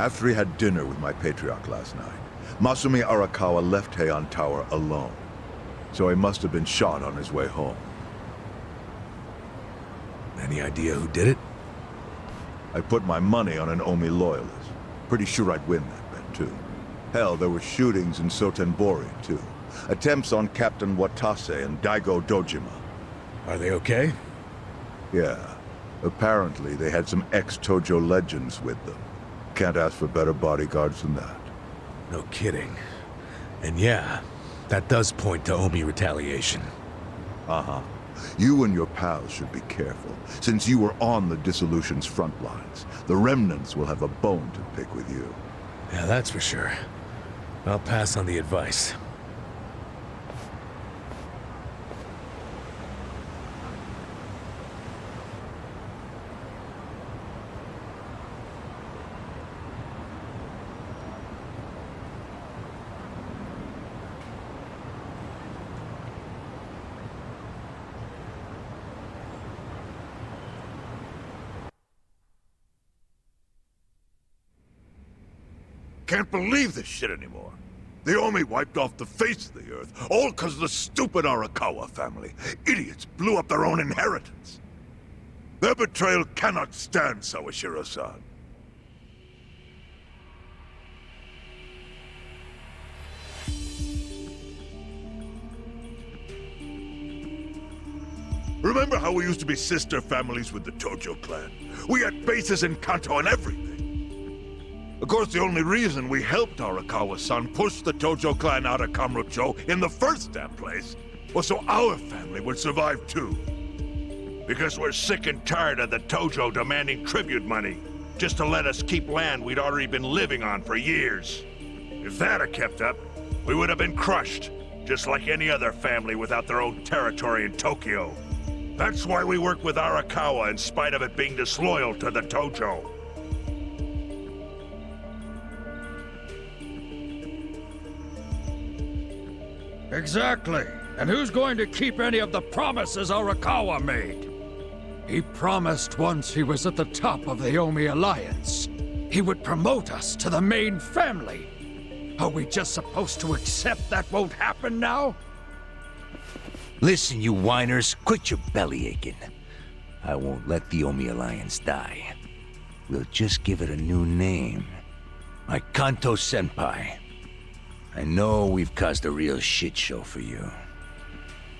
After he had dinner with my patriarch last night, Masumi Arakawa left Heian Tower alone. So he must have been shot on his way home. Any idea who did it? I put my money on an Omi loyalist. Pretty sure I'd win that bet, too. Hell, there were shootings in Sotenbori, too. Attempts on Captain Watase and Daigo Dojima. Are they okay? Yeah. Apparently, they had some ex-Tojo legends with them. Can't ask for better bodyguards than that. No kidding. And yeah, that does point to Omi retaliation. Uh-huh. You and your pals should be careful, since you were on the dissolution's front lines. The remnants will have a bone to pick with you. Yeah, that's for sure. I'll pass on the advice. Can't believe this shit anymore. The Omi wiped off the face of the earth, all because of the stupid Arakawa family. Idiots blew up their own inheritance. Their betrayal cannot stand, Sawashiro-san. Remember how we used to be sister families with the Tojo clan? We had bases in Kanto and everything. Of course, the only reason we helped Arakawa-san push the Tojo clan out of Kamurocho in the first damn place was so our family would survive too. Because we're sick and tired of the Tojo demanding tribute money just to let us keep land we'd already been living on for years. If that had kept up, we would have been crushed, just like any other family without their own territory in Tokyo. That's why we work with Arakawa in spite of it being disloyal to the Tojo. Exactly. And who's going to keep any of the promises Arakawa made? He promised once he was at the top of the Omi Alliance, he would promote us to the main family. Are we just supposed to accept that won't happen now? Listen, you whiners, quit your belly aching. I won't let the Omi Alliance die. We'll just give it a new name. My Kanto Senpai. I know we've caused a real shit show for you.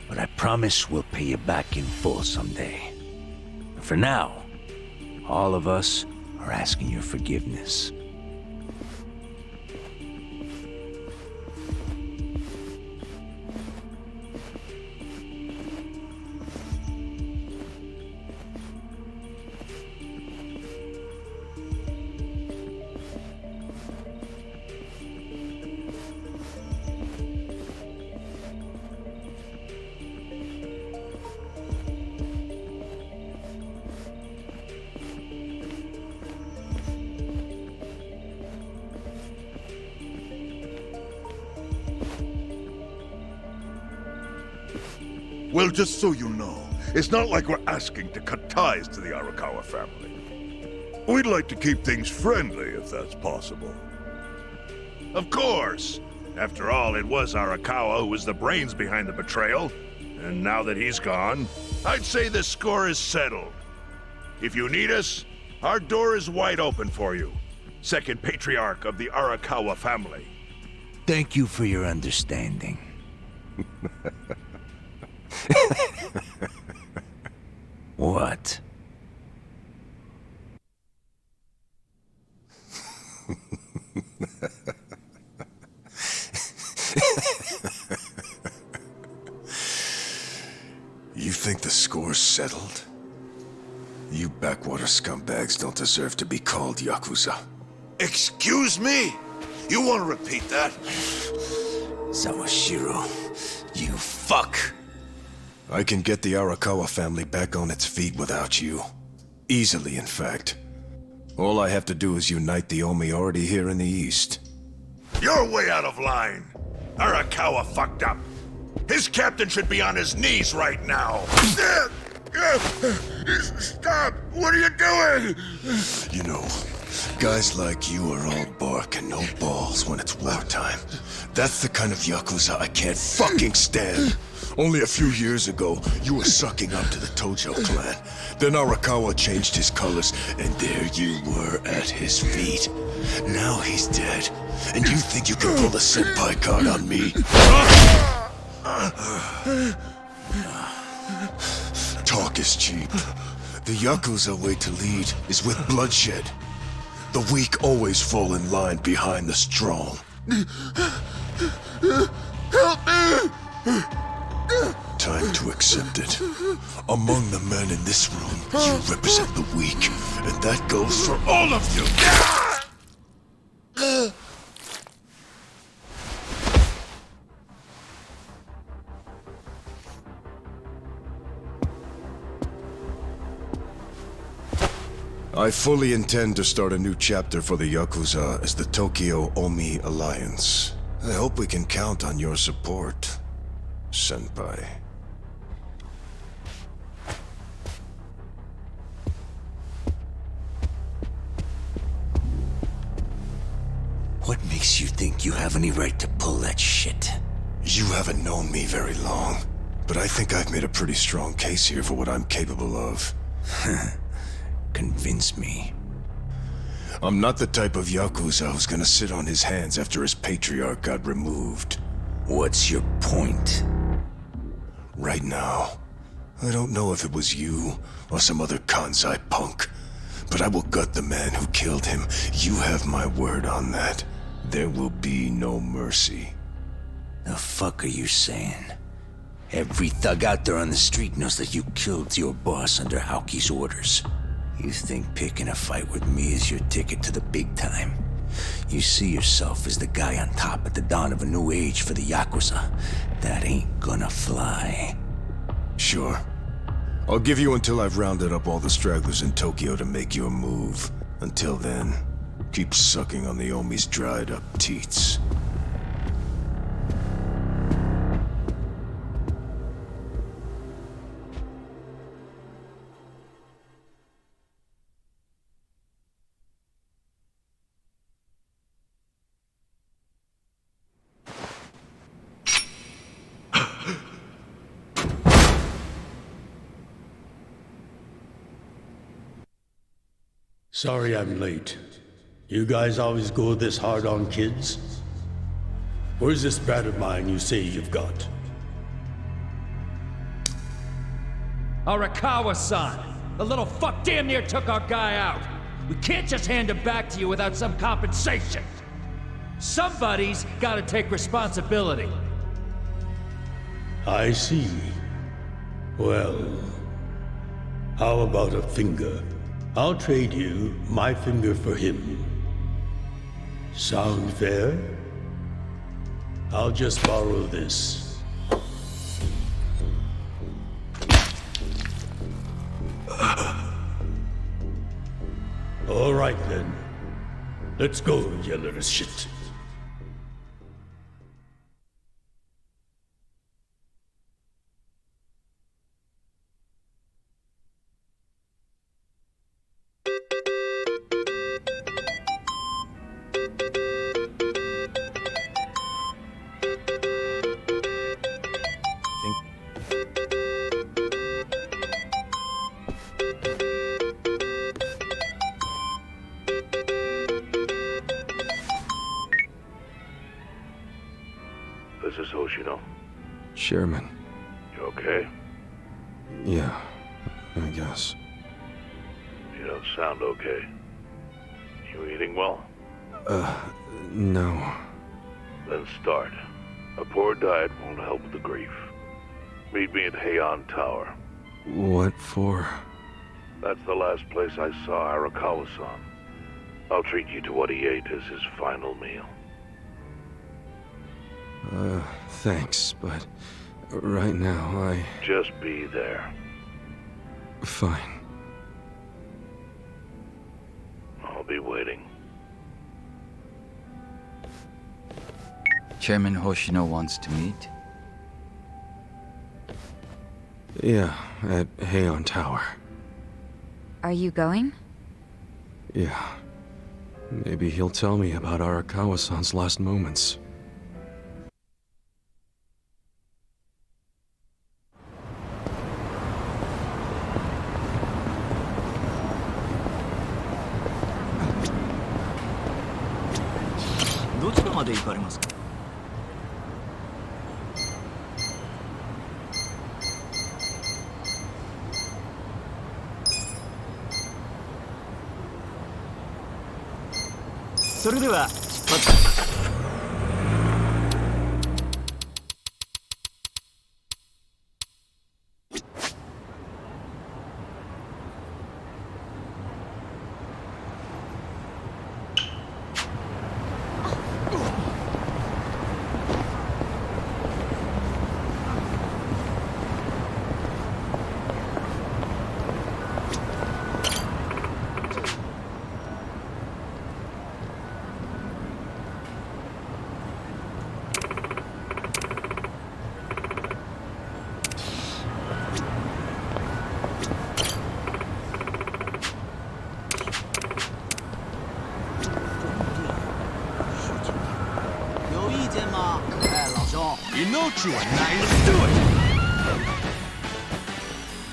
But I promise we'll pay you back in full someday. For now, all of us are asking your forgiveness. Well, just so you know, it's not like we're asking to cut ties to the Arakawa family. We'd like to keep things friendly, if that's possible. Of course! After all, it was Arakawa who was the brains behind the betrayal. And now that he's gone, I'd say the score is settled. If you need us, our door is wide open for you. Second patriarch of the Arakawa family. Thank you for your understanding. What? You think the score's settled? You backwater scumbags don't deserve to be called Yakuza. Excuse me? You want to repeat that? Sawashiro, you fuck! I can get the Arakawa family back on its feet without you. Easily, in fact. All I have to do is unite the Omi already here in the East. You're way out of line. Arakawa fucked up. His captain should be on his knees right now. Stop! What are you doing? You know, Guys like you are all bark and no balls when it's wartime. That's the kind of Yakuza I can't fucking stand. Only a few years ago, you were sucking up to the Tojo clan. Then Arakawa changed his colors, and there you were at his feet. Now he's dead, and you think you can pull the senpai card on me? Talk is cheap. The Yakuza way to lead is with bloodshed. The weak always fall in line behind the strong. Help me! Time to accept it. Among the men in this room, you represent the weak, and that goes for all of you! I fully intend to start a new chapter for the Yakuza as the Tokyo Omi Alliance. I hope we can count on your support, Senpai. What makes you think you have any right to pull that shit? You haven't known me very long, but I think I've made a pretty strong case here for what I'm capable of. Convince me. I'm not the type of Yakuza who's gonna sit on his hands after his patriarch got removed. What's your point? Right now, I don't know if it was you or some other Kansai punk, but I will gut the man who killed him. You have my word on that. There will be no mercy. The fuck are you saying? Every thug out there on the street knows that you killed your boss under Haoki's orders. You think picking a fight with me is your ticket to the big time? You see yourself as the guy on top at the dawn of a new age for the Yakuza. That ain't gonna fly. Sure. I'll give you until I've rounded up all the stragglers in Tokyo to make your move. Until then, keep sucking on the Omi's dried up teats. Sorry I'm late. You guys always go this hard on kids? Where's this brat of mine you say you've got? Arakawa-san! The little fuck damn near took our guy out! We can't just hand him back to you without some compensation! Somebody's gotta take responsibility! I see. Well, how about a finger? I'll trade you my finger for him. Sound fair? I'll just borrow this. All right then. Let's go, you little shit. This is Hoshino. Chairman. You okay? Yeah, I guess. You don't sound okay. You eating well? No. Then start. A poor diet won't help with the grief. Meet me at Heian Tower. What for? That's the last place I saw Arakawa-san. I'll treat you to what he ate as his final meal. Thanks, but right now Just be there. Fine. I'll be waiting. Chairman Hoshino wants to meet. Yeah, at Heian Tower. Are you going? Yeah. Maybe he'll tell me about Arakawa-san's last moments. You know you are nice. Let's do it.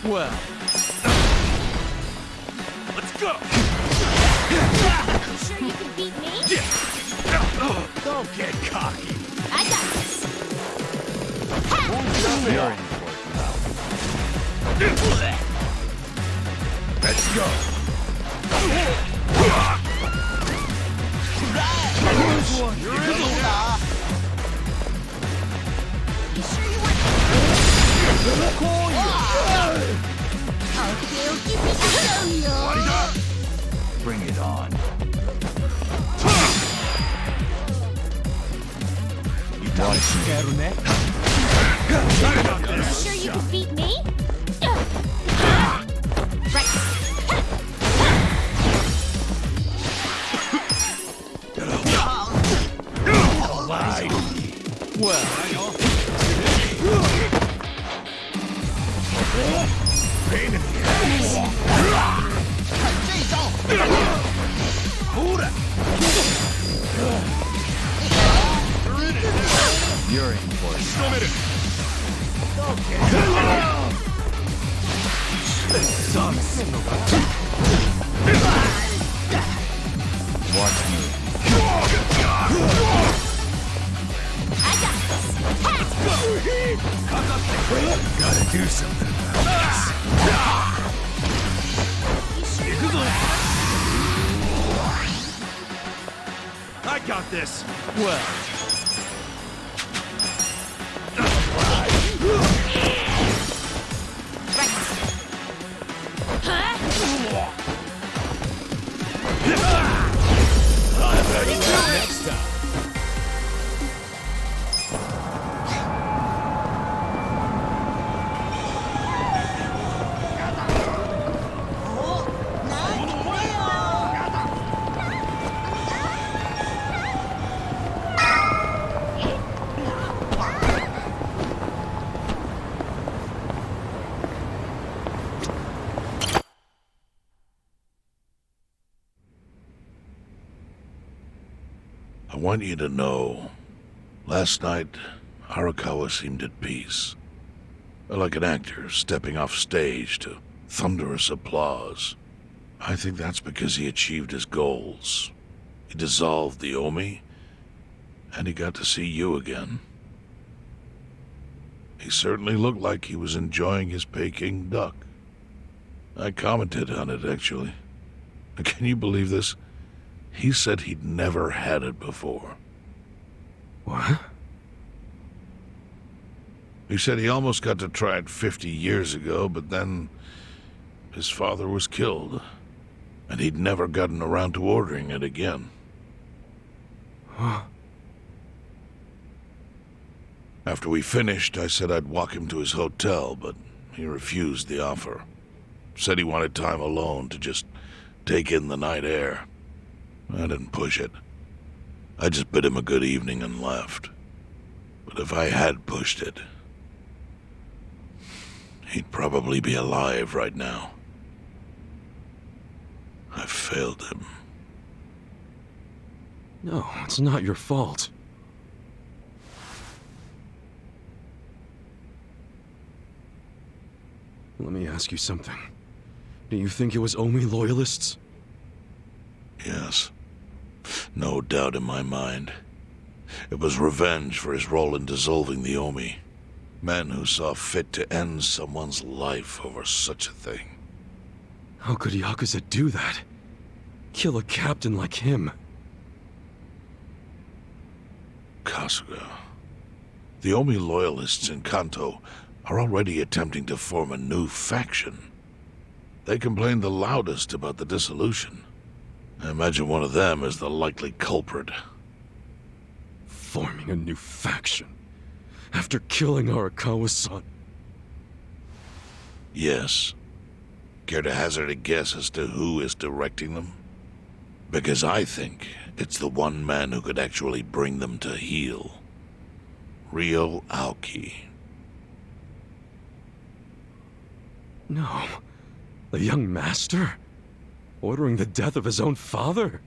Well, let's go. You sure you can beat me? Don't get cocky. I got this. Very important. Let's go. You're in. You sure you want Bring it on. You sure you can beat me? Right. Well, pain in the ass. You're in for it. This sucks. Watch me. I got this. Gotta do something about this. I got this. Well. Next time. I want you to know, last night, Arakawa seemed at peace. Like an actor stepping off stage to thunderous applause. I think that's because he achieved his goals. He dissolved the Omi, and he got to see you again. He certainly looked like he was enjoying his Peking duck. I commented on it, actually. Can you believe this? He said he'd never had it before. What? He said he almost got to try it 50 years ago, but then his father was killed, and he'd never gotten around to ordering it again. Huh? After we finished, I said I'd walk him to his hotel, but he refused the offer. Said he wanted time alone to just take in the night air. I didn't push it. I just bid him a good evening and left. But if I had pushed it, he'd probably be alive right now. I failed him. No, it's not your fault. Let me ask you something. Do you think it was Omi loyalists? Yes. No doubt in my mind. It was revenge for his role in dissolving the Omi. Men who saw fit to end someone's life over such a thing. How could Yakuza do that? Kill a captain like him? Kasuga. The Omi loyalists in Kanto are already attempting to form a new faction. They complain the loudest about the dissolution. I imagine one of them is the likely culprit. Forming a new faction? After killing Arakawa-san? Yes. Care to hazard a guess as to who is directing them? Because I think it's the one man who could actually bring them to heel. Ryo Aoki. No. The young master? Ordering the death of his own father?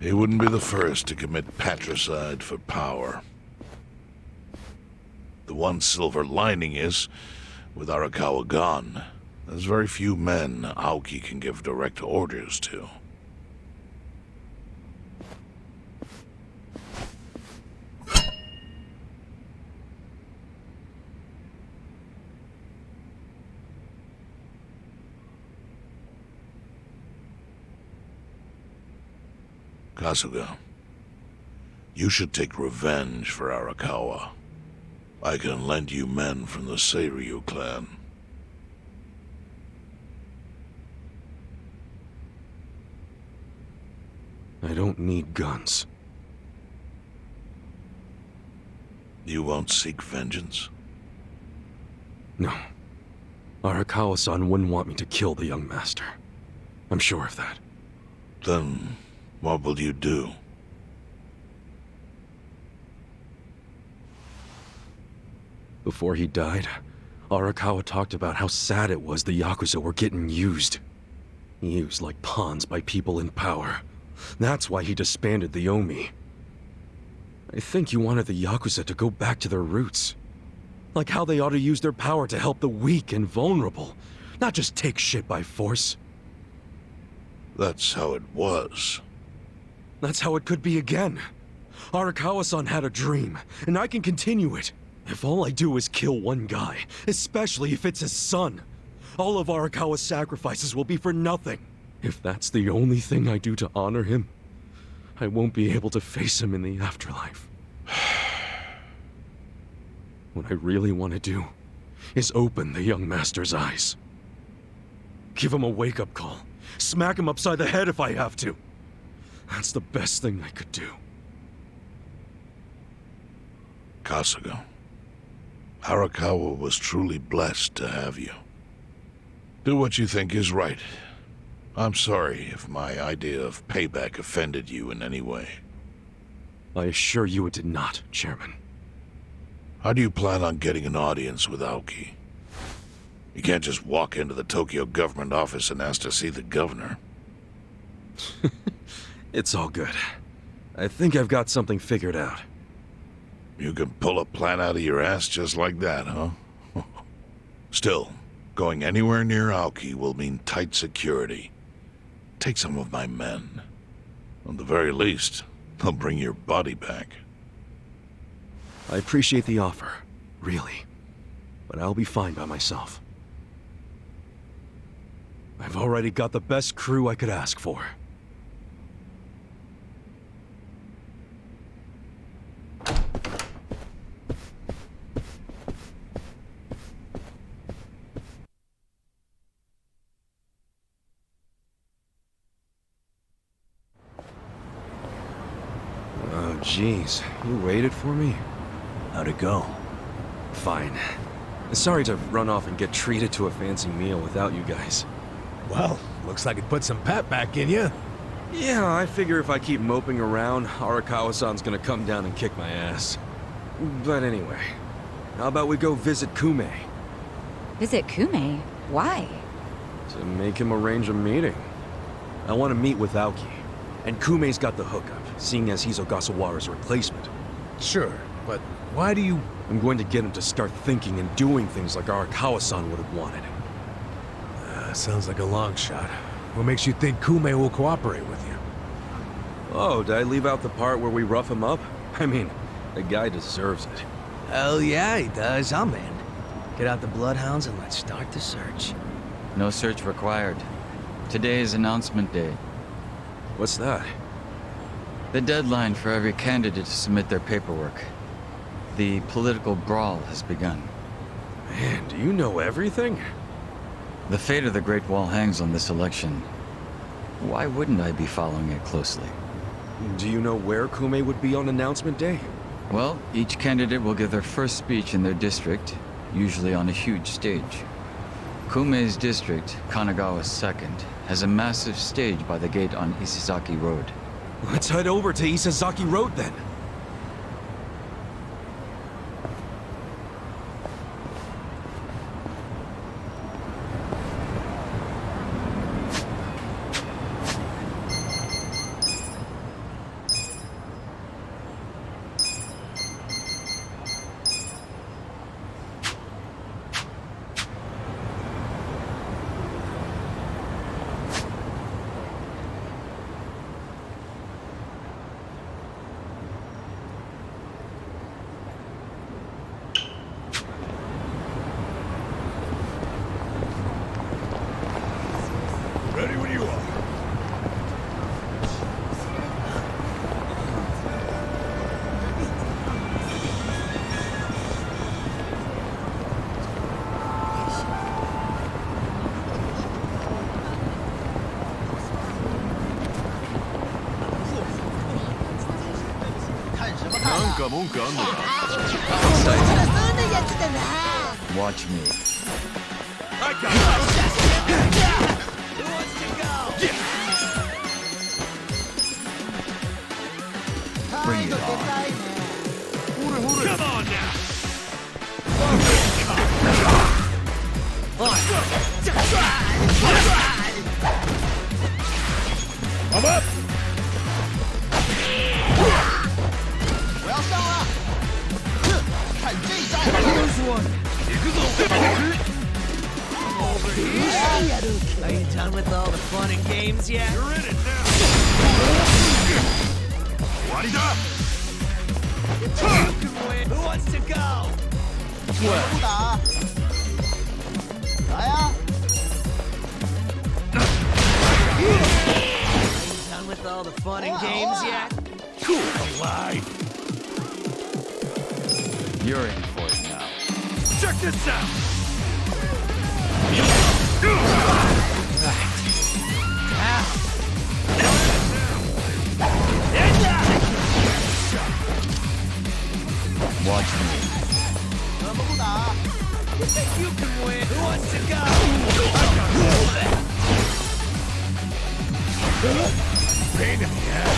He wouldn't be the first to commit patricide for power. The one silver lining is, with Arakawa gone, there's very few men Aoki can give direct orders to. Kasuga, you should take revenge for Arakawa. I can lend you men from the Seiryu clan. I don't need guns. You won't seek vengeance? No. Arakawa-san wouldn't want me to kill the young master. I'm sure of that. Then, what will you do? Before he died, Arakawa talked about how sad it was the Yakuza were getting used. Used like pawns by people in power. That's why he disbanded the Omi. I think he wanted the Yakuza to go back to their roots. Like how they ought to use their power to help the weak and vulnerable, not just take shit by force. That's how it was. That's how it could be again. Arakawa-san had a dream, and I can continue it. If all I do is kill one guy, especially if it's his son, all of Arakawa's sacrifices will be for nothing. If that's the only thing I do to honor him, I won't be able to face him in the afterlife. What I really want to do is open the young master's eyes. Give him a wake-up call. Smack him upside the head if I have to. That's the best thing I could do. Kasuga, Arakawa was truly blessed to have you. Do what you think is right. I'm sorry if my idea of payback offended you in any way. I assure you it did not, Chairman. How do you plan on getting an audience with Aoki? You can't just walk into the Tokyo government office and ask to see the governor. It's all good. I think I've got something figured out. You can pull a plan out of your ass just like that, huh? Still, going anywhere near Aoki will mean tight security. Take some of my men. At the very least, they'll bring your body back. I appreciate the offer, really. But I'll be fine by myself. I've already got the best crew I could ask for. Oh, jeez. You waited for me? How'd it go? Fine. Sorry to run off and get treated to a fancy meal without you guys. Well, looks like it put some pep back in you. Yeah, I figure if I keep moping around, Arakawa-san's gonna come down and kick my ass. But anyway, how about we go visit Kume? Visit Kume? Why? To make him arrange a meeting. I want to meet with Aoki. And Kumei's got the hookup, seeing as he's Ogasawara's replacement. Sure, but why do you... I'm going to get him to start thinking and doing things like Arakawa-san would have wanted. Sounds like a long shot. What makes you think Kumei will cooperate with you? Oh, did I leave out the part where we rough him up? I mean, the guy deserves it. Hell yeah, he does. I'm in. Get out the bloodhounds and let's start the search. No search required. Today is announcement day. What's that? The deadline for every candidate to submit their paperwork. The political brawl has begun. Man, do you know everything? The fate of the Great Wall hangs on this election. Why wouldn't I be following it closely? Do you know where Kumei would be on announcement day? Well, each candidate will give their first speech in their district, usually on a huge stage. Kumei's district, Kanagawa's second, has a massive stage by the gate on Isizaki Road. Let's head over to Isazaki Road then. Ready when you are. Watch me. Bring it on. Come on now! I'm up! Here's one. Over here. Are you done with all the fun and games yet? You're in it now! Who wants to go? Are you done with all the fun and games yet? You're in for it now. Check this out! Watch me. You think you can win? Who wants to go? Pain in the ass.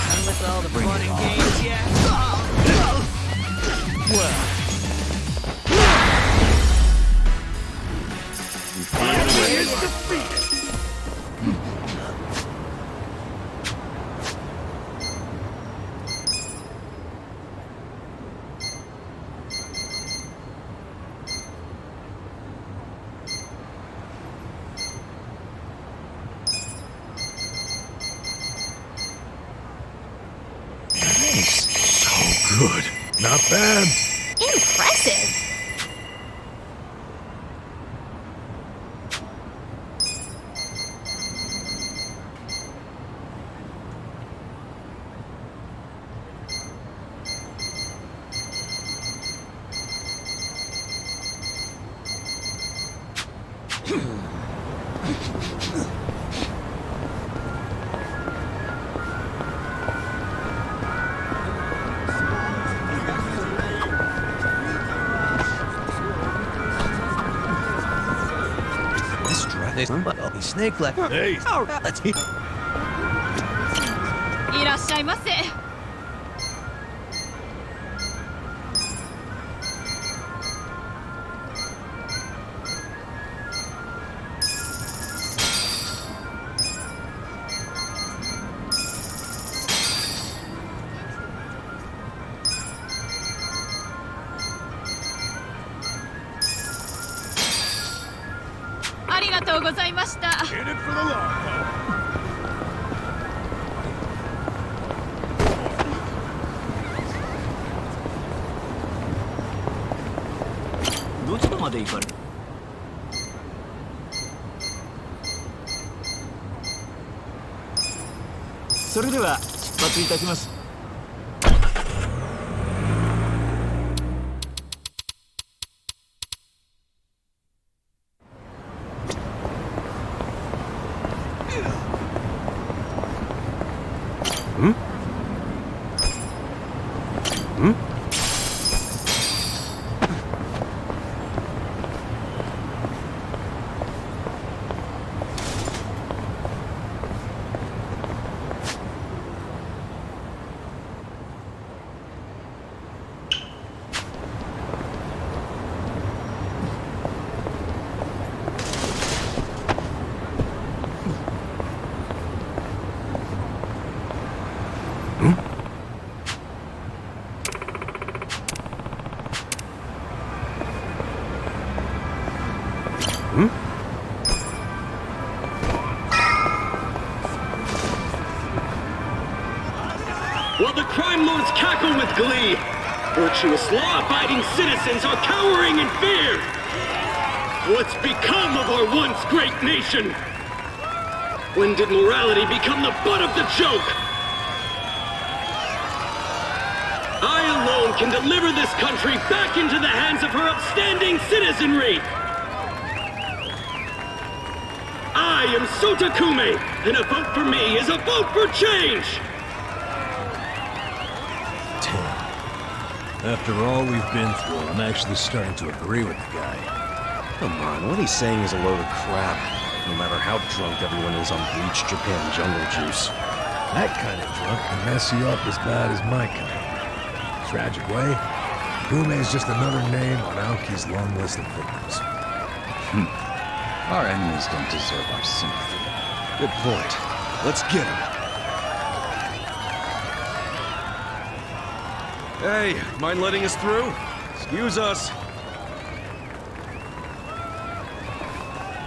Done with all the fun and games yet? Good. Not bad. Impressive. This snake left. Hey. Let's eat. いらっしゃいませ。ございました。In it for the long haul. どちらまで行かれる？それでは出発いたします。While the crime lords cackle with glee, virtuous law-abiding citizens are cowering in fear. What's become of our once great nation? When did morality become the butt of the joke? I alone can deliver this country back into the hands of her upstanding citizenry. I am Sota Kume, and a vote for me is a vote for change. After all we've been through, I'm actually starting to agree with the guy. Come on, what he's saying is a load of crap. No matter how drunk everyone is on bleach Japan jungle juice. That kind of drunk can mess you up as bad as my kind. Tragic way, Kume is just another name on Aoki's long list of victims. Our enemies don't deserve our sympathy. Good point. Let's get him. Hey, mind letting us through? Excuse us.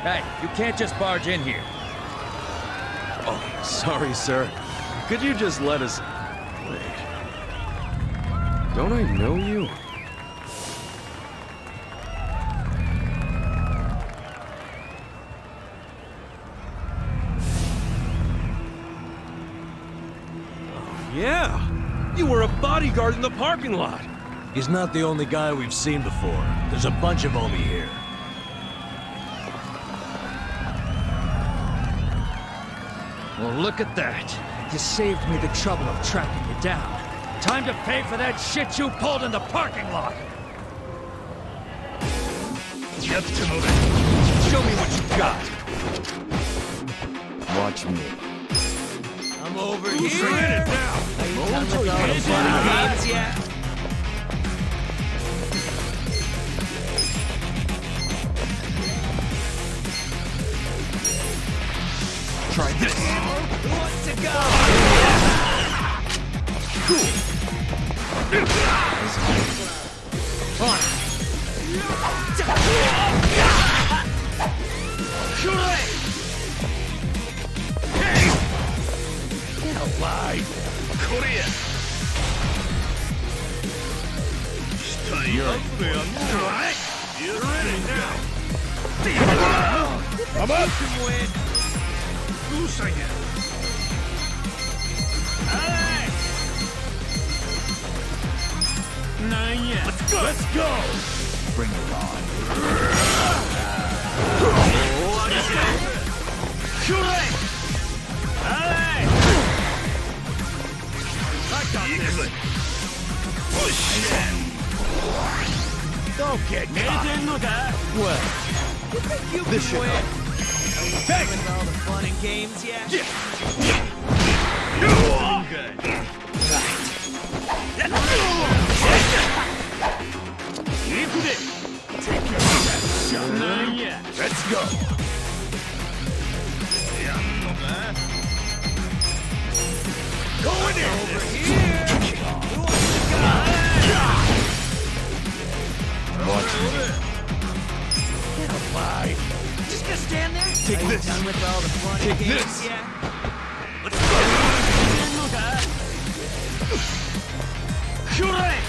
Hey, you can't just barge in here. Oh, sorry, sir. Could you just let us... Wait. Don't I know you? Oh, yeah! You were a bodyguard in the parking lot! He's not the only guy we've seen before. There's a bunch of Omi here. Well, look at that. You saved me the trouble of tracking you down. Time to pay for that shit you pulled in the parking lot! Get to moving. Show me what you got. Watch me. I'm over Who's here. in it now? Are you done with all the fun and games yet? Try this. Who wants to go? Get alive. Korea. You're alright. You're in it now. I'm up. Who's again? Alright. Let's go. Let's go. Bring it on. Alright. I got this. Push. Don't get caught. Well, you think you This can should win? help. Are you done with all the fun and games yet? Yeah. Doing good. Take care of that shot. Let's go. Going in. Over here. Who wants to go? Watch me. Get alive. Just gonna stand there? Take with all the fun Take games this. yet? Let's go! You're in.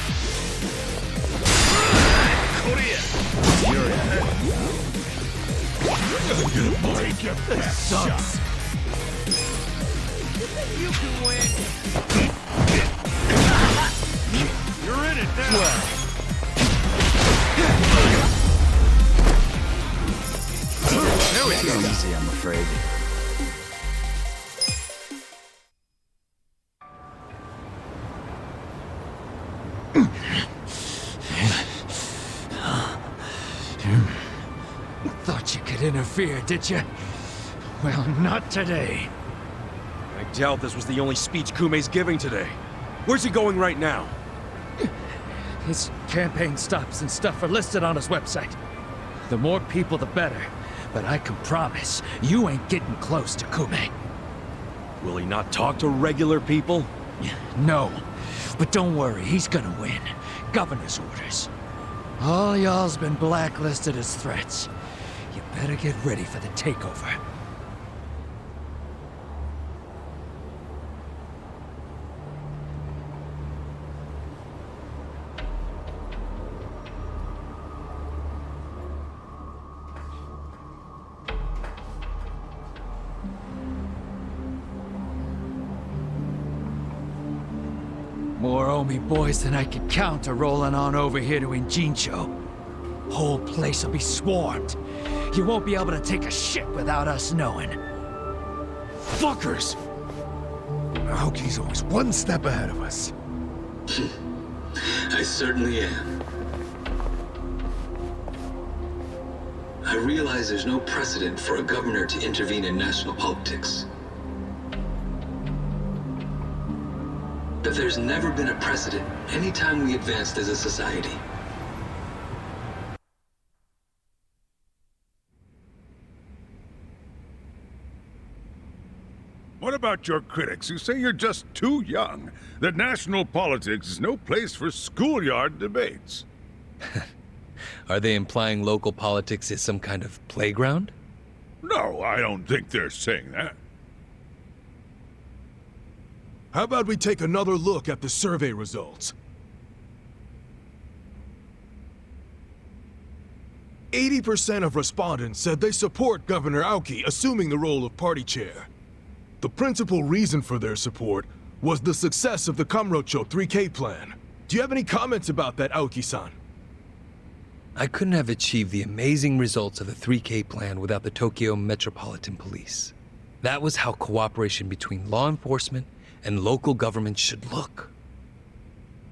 I'm gonna break your best shot. You can win. You're in it now. There we go. Easy, I'm afraid. Thought you could interfere, did you? Well, not today. I doubt this was the only speech Kume's giving today. Where's he going right now? His campaign stops and stuff are listed on his website. The more people, the better. But I can promise, you ain't getting close to Kume. Will he not talk to regular people? No. But don't worry, he's gonna win. Governor's orders. All y'all's been blacklisted as threats. You better get ready for the takeover. More Omi boys than I could count are rolling on over here to Injincho. Whole place will be swarmed. You won't be able to take a shit without us knowing. Fuckers! Aoki's always one step ahead of us. I certainly am. I realize there's no precedent for a governor to intervene in national politics. But there's never been a precedent anytime we advanced as a society. What about your critics who say you're just too young? That national politics is no place for schoolyard debates? Are they implying local politics is some kind of playground? No, I don't think they're saying that. How about we take another look at the survey results? 80% of respondents said they support Governor Aoki assuming the role of party chair. The principal reason for their support was the success of the Kamurocho 3K plan. Do you have any comments about that, Aoki-san? I couldn't have achieved the amazing results of the 3K plan without the Tokyo Metropolitan Police. That was how cooperation between law enforcement and local government should look.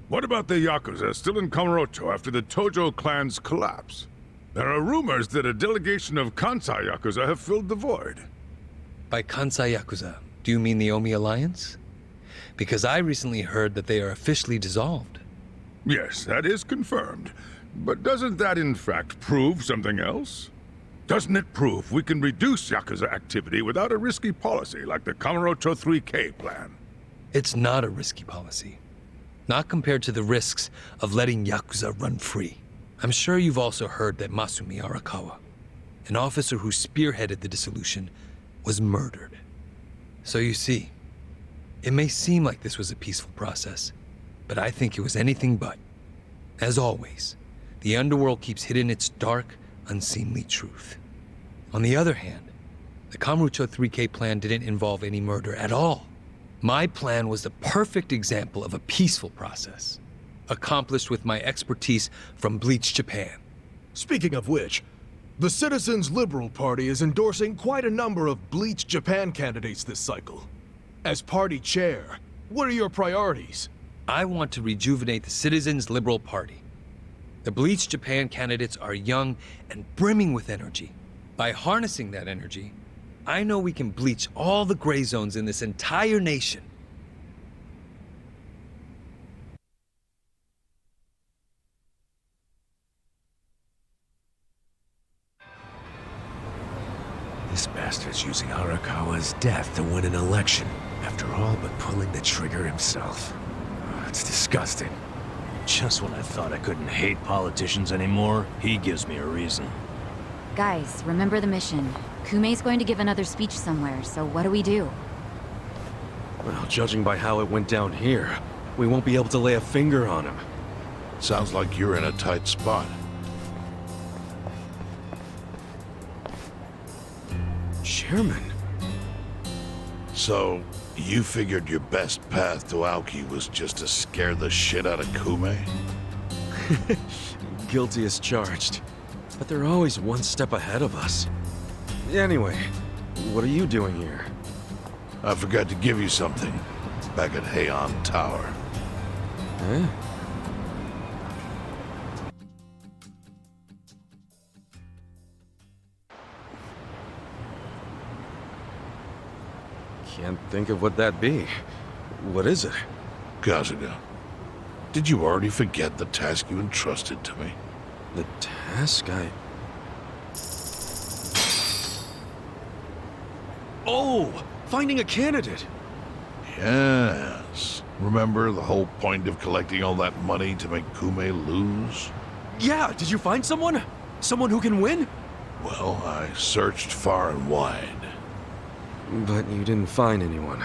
What about the Yakuza still in Kamurocho after the Tojo clan's collapse? There are rumors that a delegation of Kansai Yakuza have filled the void. By Kansai Yakuza, do you mean the Omi Alliance? Because I recently heard that they are officially dissolved. Yes, that is confirmed. But doesn't that in fact prove something else? Doesn't it prove we can reduce Yakuza activity without a risky policy like the Kamurocho 3K plan? It's not a risky policy. Not compared to the risks of letting Yakuza run free. I'm sure you've also heard that Masumi Arakawa, an officer who spearheaded the dissolution, was murdered. So you see, it may seem like this was a peaceful process, but I think it was anything but. As always, the underworld keeps hidden its dark, unseemly truth. On the other hand, the Kamurocho 3K plan didn't involve any murder at all. My plan was the perfect example of a peaceful process, accomplished with my expertise from Bleach Japan. Speaking of which, the Citizens Liberal Party is endorsing quite a number of Bleach Japan candidates this cycle. As party chair, what are your priorities? I want to rejuvenate the Citizens Liberal Party. The Bleach Japan candidates are young and brimming with energy. By harnessing that energy, I know we can bleach all the gray zones in this entire nation. This bastard's using Arakawa's death to win an election, after all but pulling the trigger himself. It's disgusting. Just when I thought I couldn't hate politicians anymore, he gives me a reason. Guys, remember the mission. Kumei's going to give another speech somewhere, so what do we do? Well, judging by how it went down here, we won't be able to lay a finger on him. Sounds like you're in a tight spot. Chairman? So, you figured your best path to Aoki was just to scare the shit out of Kume? Guilty as charged. But they're always one step ahead of us. Anyway, what are you doing here? I forgot to give you something back at Heian Tower. Huh? Can't think of what that'd be. What is it? Kasuga, did you already forget the task you entrusted to me? The task Oh! Finding a candidate! Yes. Remember the whole point of collecting all that money to make Kume lose? Yeah, did you find someone? Someone who can win? Well, I searched far and wide. But you didn't find anyone.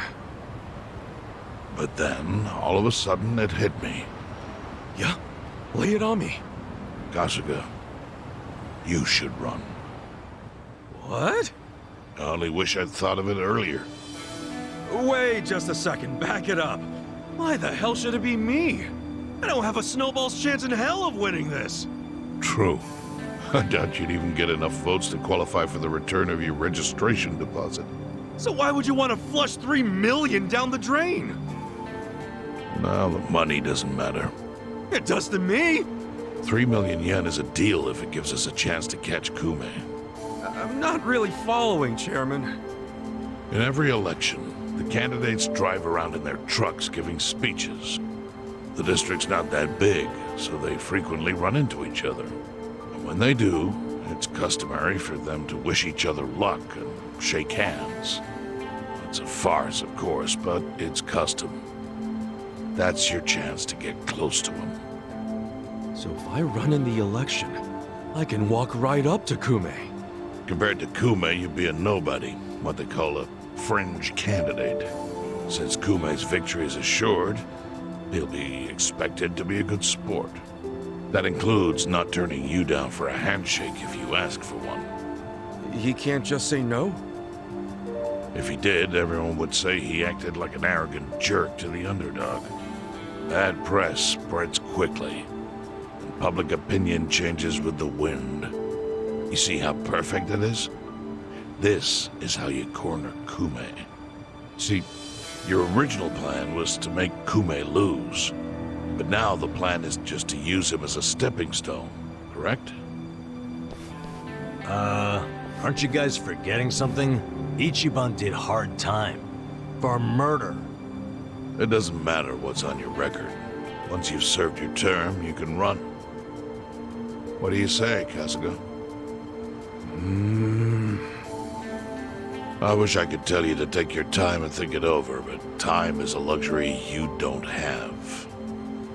But then, all of a sudden, it hit me. Yeah? Lay it on me. Kasuga, you should run. What? I only wish I'd thought of it earlier. Wait just a second, back it up. Why the hell should it be me? I don't have a snowball's chance in hell of winning this. True. I doubt you'd even get enough votes to qualify for the return of your registration deposit. So why would you want to flush 3 million down the drain? Well, the money doesn't matter. It does to me. 3 million yen is a deal if it gives us a chance to catch Kume. I'm not really following, Chairman. In every election, the candidates drive around in their trucks giving speeches. The district's not that big, so they frequently run into each other. And when they do, it's customary for them to wish each other luck and shake hands. It's a farce, of course, but it's custom. That's your chance to get close to him. So if I run in the election, I can walk right up to Kume. Compared to Kume, you'd be a nobody, what they call a fringe candidate. Since Kume's victory is assured, he'll be expected to be a good sport. That includes not turning you down for a handshake if you ask for one. He can't just say no? If he did, everyone would say he acted like an arrogant jerk to the underdog. Bad press spreads quickly, and public opinion changes with the wind. You see how perfect it is? This is how you corner Kume. See, your original plan was to make Kume lose, but now the plan is just to use him as a stepping stone, correct? Aren't you guys forgetting something? Ichiban did hard time. For murder. It doesn't matter what's on your record. Once you've served your term, you can run. What do you say, Kasuga? I wish I could tell you to take your time and think it over, but time is a luxury you don't have.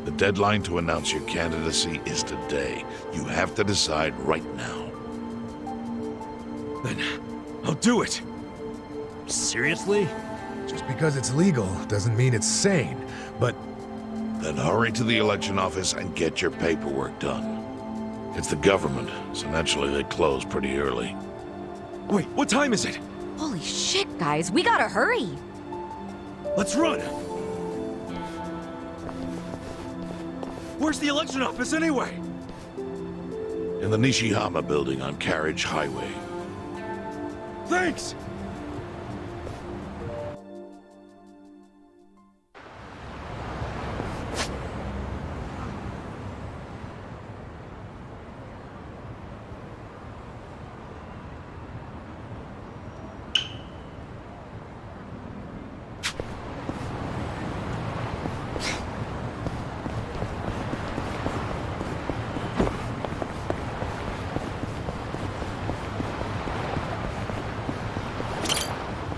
The deadline to announce your candidacy is today. You have to decide right now. Then I'll do it. Seriously? Just because it's legal doesn't mean it's sane, but... Then hurry to the election office and get your paperwork done. It's the government, so naturally they close pretty early. Wait, what time is it? Holy shit, guys, we gotta hurry! Let's run! Where's the election office anyway? In the Nishihama building on Carriage Highway. Thanks!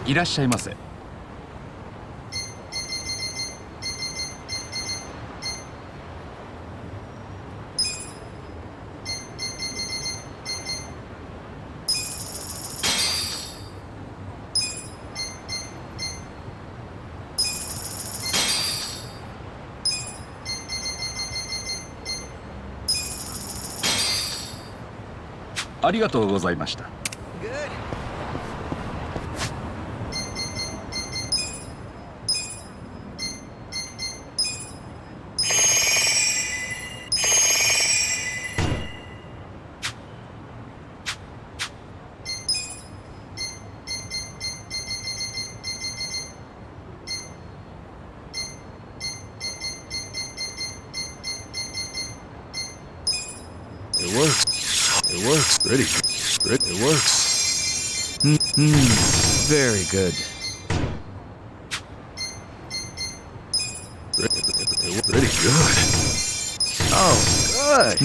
いらっしゃいませ。ありがとうございました。It works. It works. Ready. It works. Very good. Pretty good. Oh, good.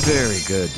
Very good.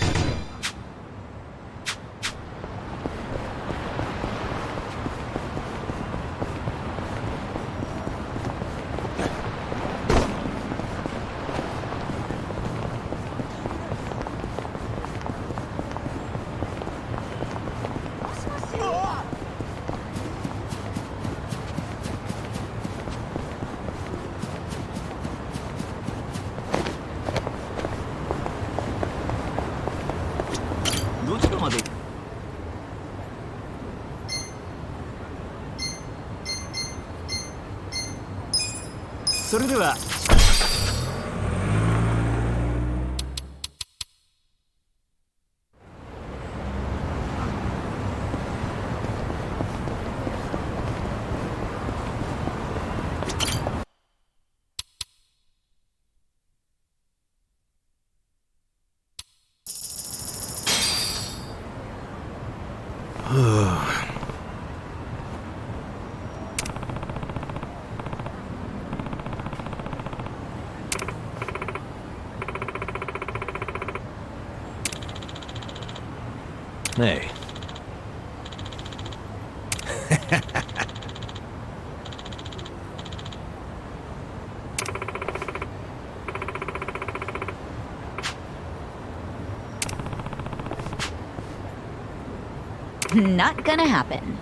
Hey. Not gonna happen.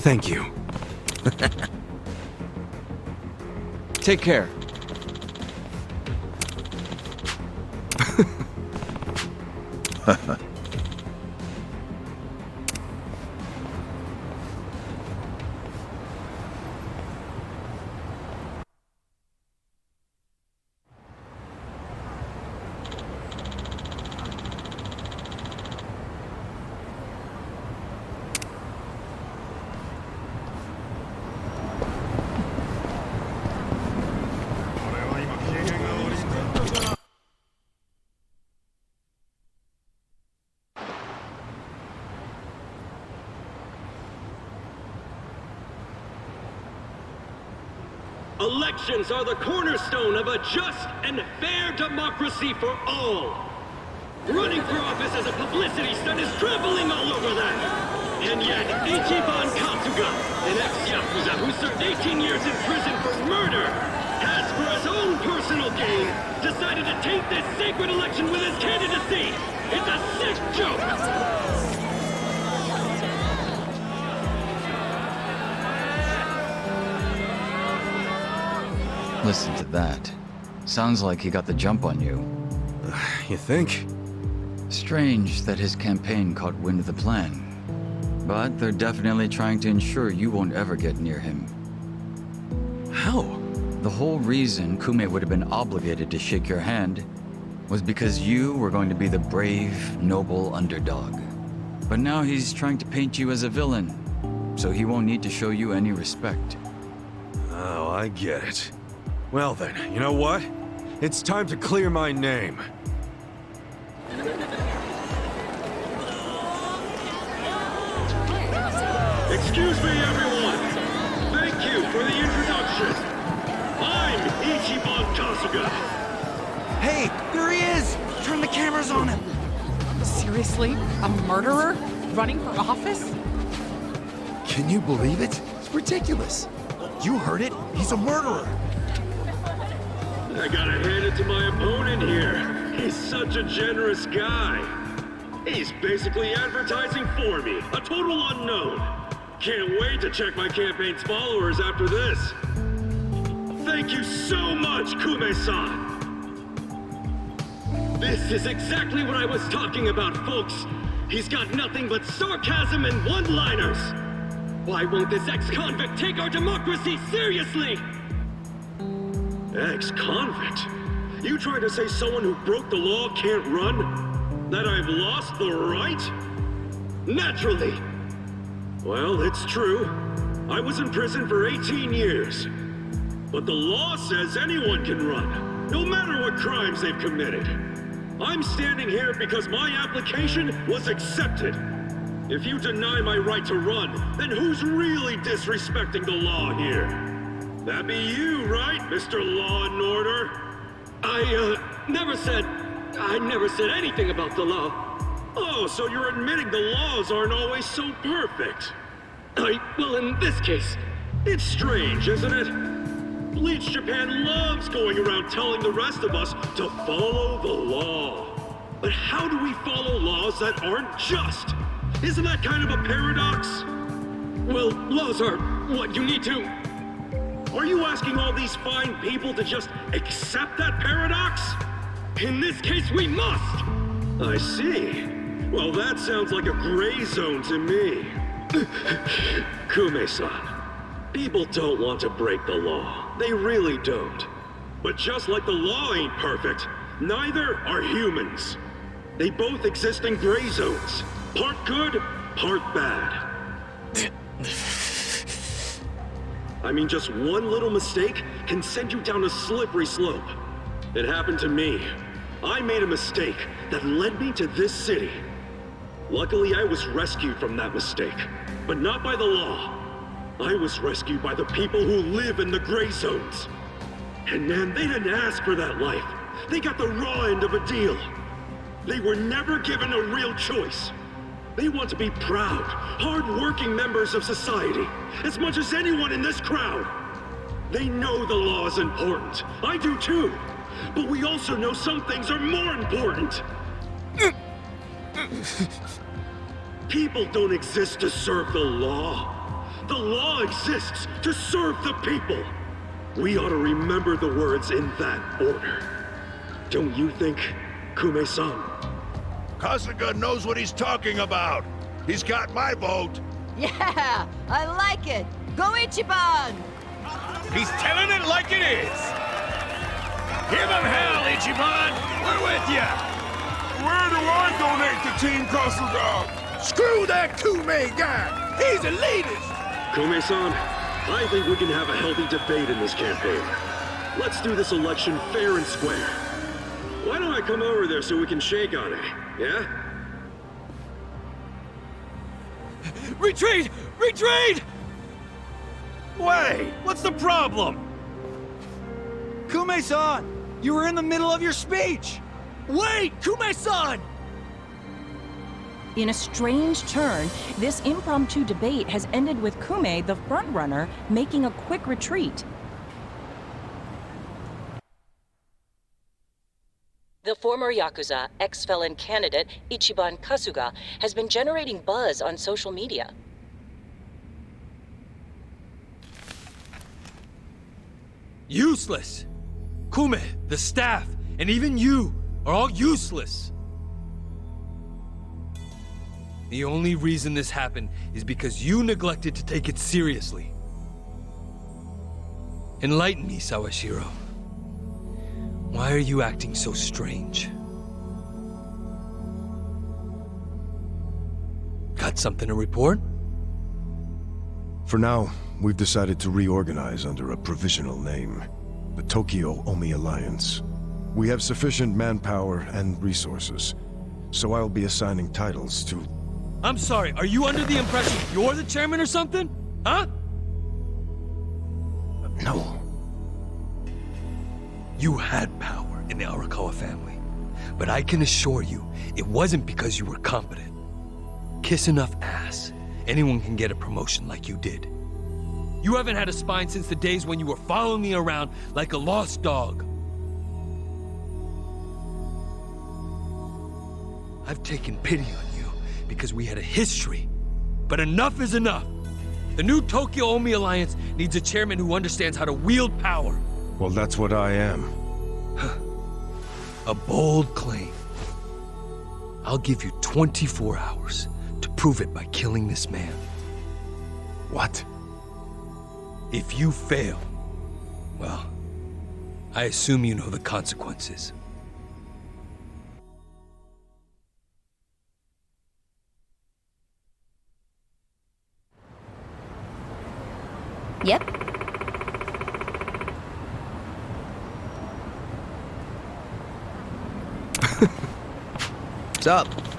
Thank you. Take care. Elections are the cornerstone of a just and fair democracy for all. Running for office as a publicity stunt is traveling all over that. And yet, Ichiban Kasuga, an ex-Yakuza who served 18 years in prison for murder, has, for his own personal gain, decided to taint this sacred election with his candidacy. It's a sick joke! Listen to that. Sounds like he got the jump on you. You think? Strange that his campaign caught wind of the plan. But they're definitely trying to ensure you won't ever get near him. How? The whole reason Kume would have been obligated to shake your hand was because you were going to be the brave, noble underdog. But now he's trying to paint you as a villain, so he won't need to show you any respect. Oh, I get it. Well then, you know what? It's time to clear my name. Excuse me, everyone. Thank you for the introduction. I'm Ichiban Kasuga. Hey, there he is! Turn the cameras on him! Seriously? A murderer? Running for office? Can you believe it? It's ridiculous. You heard it. He's a murderer. I gotta hand it to my opponent here. He's such a generous guy. He's basically advertising for me, a total unknown. Can't wait to check my campaign's followers after this. Thank you so much, Kume-san. This is exactly what I was talking about, folks. He's got nothing but sarcasm and one-liners. Why won't this ex-convict take our democracy seriously? Ex-convict? You trying to say someone who broke the law can't run? That I've lost the right? Naturally. Well, it's true. I was in prison for 18 years. But the law says anyone can run, no matter what crimes they've committed. I'm standing here because my application was accepted. If you deny my right to run, then who's really disrespecting the law here? That'd be you, right, Mr. Law and Order? I never said anything about the law. Oh, so you're admitting the laws aren't always so perfect. Well, in this case, it's strange, isn't it? Bleach Japan loves going around telling the rest of us to follow the law. But how do we follow laws that aren't just? Isn't that kind of a paradox? Well, laws are what you need to... Are you asking all these fine people to just accept that paradox? In this case, we must! I see. Well, that sounds like a gray zone to me. Kume-san, people don't want to break the law. They really don't. But just like the law ain't perfect, neither are humans. They both exist in gray zones. Part good, part bad. I mean, just one little mistake can send you down a slippery slope. It happened to me. I made a mistake that led me to this city. Luckily, I was rescued from that mistake, but not by the law. I was rescued by the people who live in the gray zones. And man, they didn't ask for that life. They got the raw end of a deal. They were never given a real choice. They want to be proud, hard-working members of society, as much as anyone in this crowd. They know the law is important. I do too. But we also know some things are more important. People don't exist to serve the law. The law exists to serve the people. We ought to remember the words in that order. Don't you think, Kume-san? Kasuga knows what he's talking about. He's got my vote. Yeah, I like it. Go Ichiban! He's telling it like it is. Give him hell, Ichiban. We're with you. Where do I donate to Team Kasuga? Screw that Kume guy. He's a elitist. Kume-san, I think we can have a healthy debate in this campaign. Let's do this election fair and square. Why don't I come over there so we can shake on it, yeah? Retreat! Retreat! Wait, what's the problem? Kume-san! You were in the middle of your speech! Wait! Kume-san! In a strange turn, this impromptu debate has ended with Kume, the frontrunner, making a quick retreat. The former Yakuza, ex-felon candidate, Ichiban Kasuga, has been generating buzz on social media. Useless! Kume, the staff, and even you are all useless! The only reason this happened is because you neglected to take it seriously. Enlighten me, Sawashiro. Why are you acting so strange? Got something to report? For now, we've decided to reorganize under a provisional name. The Tokyo Omi Alliance. We have sufficient manpower and resources, so I'll be assigning titles to... I'm sorry, are you under the impression you're the chairman or something? Huh? No. You had power in the Arakawa family, but I can assure you, it wasn't because you were competent. Kiss enough ass, anyone can get a promotion like you did. You haven't had a spine since the days when you were following me around like a lost dog. I've taken pity on you because we had a history, but enough is enough. The new Tokyo Omi Alliance needs a chairman who understands how to wield power. Well, that's what I am. A bold claim. I'll give you 24 hours to prove it by killing this man. What? If you fail, well, I assume you know the consequences. Yep. What's up?